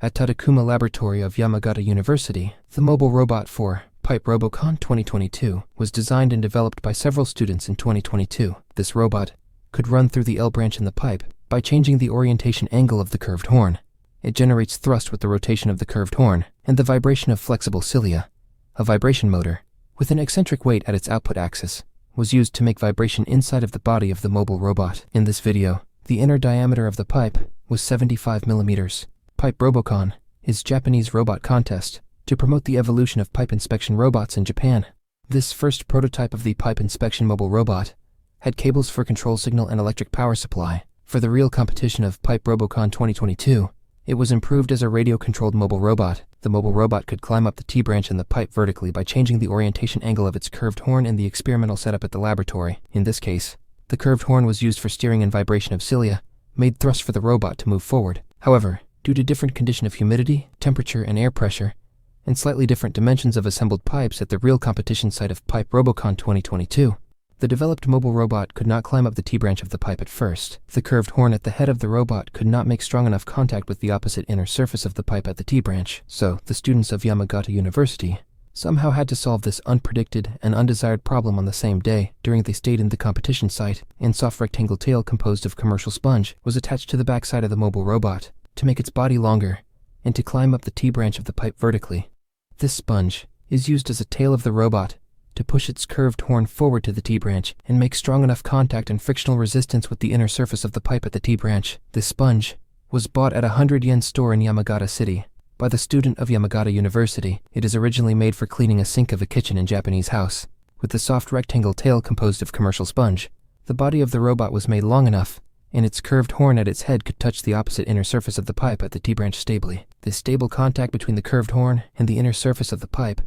At Tadakuma Laboratory of Yamagata University, the mobile robot for Pipe RoboCon 2022 was designed and developed by several students in 2022. This robot could run through the L branch in the pipe by changing the orientation angle of the curved horn. It generates thrust with the rotation of the curved horn and the vibration of flexible cilia. A vibration motor, with an eccentric weight at its output axis, was used to make vibration inside of the body of the mobile robot. In this video, the inner diameter of the pipe was 75 millimeters. Pipe RoboCon is Japanese robot contest to promote the evolution of pipe inspection robots in Japan. This first prototype of the pipe inspection mobile robot had cables for control signal and electric power supply. For the real competition of Pipe RoboCon 2022, it was improved as a radio-controlled mobile robot. The mobile robot could climb up the T-branch in the pipe vertically by changing the orientation angle of its curved horn in the experimental setup at the laboratory. In this case, the curved horn was used for steering and vibration of cilia, made thrust for the robot to move forward. However, due to different condition of humidity, temperature, and air pressure, and slightly different dimensions of assembled pipes at the real competition site of Pipe RoboCon 2022, the developed mobile robot could not climb up the T-branch of the pipe at first. The curved horn at the head of the robot could not make strong enough contact with the opposite inner surface of the pipe at the T-branch, so the students of Yamagata University somehow had to solve this unpredicted and undesired problem on the same day. During they stayed in the competition site, and soft rectangle tail composed of commercial sponge was attached to the backside of the mobile robot to make its body longer and to climb up the T-branch of the pipe vertically. This sponge is used as a tail of the robot to push its curved horn forward to the T-branch and make strong enough contact and frictional resistance with the inner surface of the pipe at the T-branch. This sponge was bought at a 100-yen store in Yamagata City by the student of Yamagata University. It is originally made for cleaning a sink of a kitchen in Japanese house. With the soft rectangle tail composed of commercial sponge, the body of the robot was made long enough, and its curved horn at its head could touch the opposite inner surface of the pipe at the T-branch stably. This stable contact between the curved horn and the inner surface of the pipe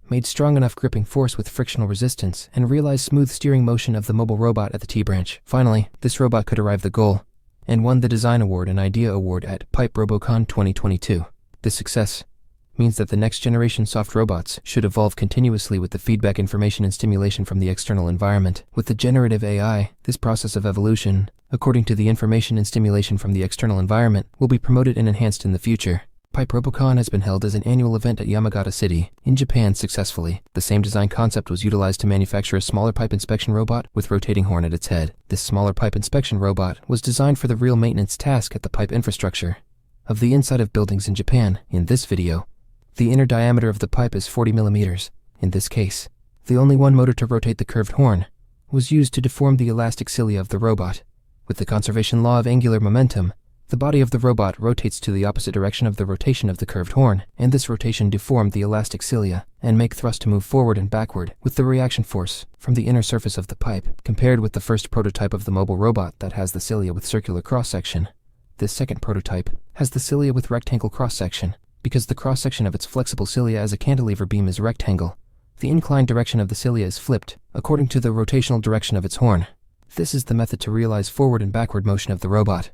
made strong enough gripping force with frictional resistance and realized smooth steering motion of the mobile robot at the T-branch. Finally, this robot could arrive the goal and won the Design Award and Idea Award at Pipe RoboCon 2022. This success means that the next generation soft robots should evolve continuously with the feedback, information, and stimulation from the external environment. With the generative AI, this process of evolution, according to the information and stimulation from the external environment, will be promoted and enhanced in the future. Pipe RoboCon has been held as an annual event at Yamagata City, in Japan successfully. The same design concept was utilized to manufacture a smaller pipe inspection robot with rotating horn at its head. This smaller pipe inspection robot was designed for the real maintenance task at the pipe infrastructure of the inside of buildings in Japan. In this video, the inner diameter of the pipe is 40 millimeters. In this case, the only one motor to rotate the curved horn was used to deform the elastic cilia of the robot. With the conservation law of angular momentum, the body of the robot rotates to the opposite direction of the rotation of the curved horn, and this rotation deformed the elastic cilia and make thrust to move forward and backward with the reaction force from the inner surface of the pipe. Compared with the first prototype of the mobile robot that has the cilia with circular cross-section, this second prototype has the cilia with rectangle cross-section. Because the cross-section of its flexible cilia as a cantilever beam is rectangle, the inclined direction of the cilia is flipped according to the rotational direction of its horn. This is the method to realize forward and backward motion of the robot.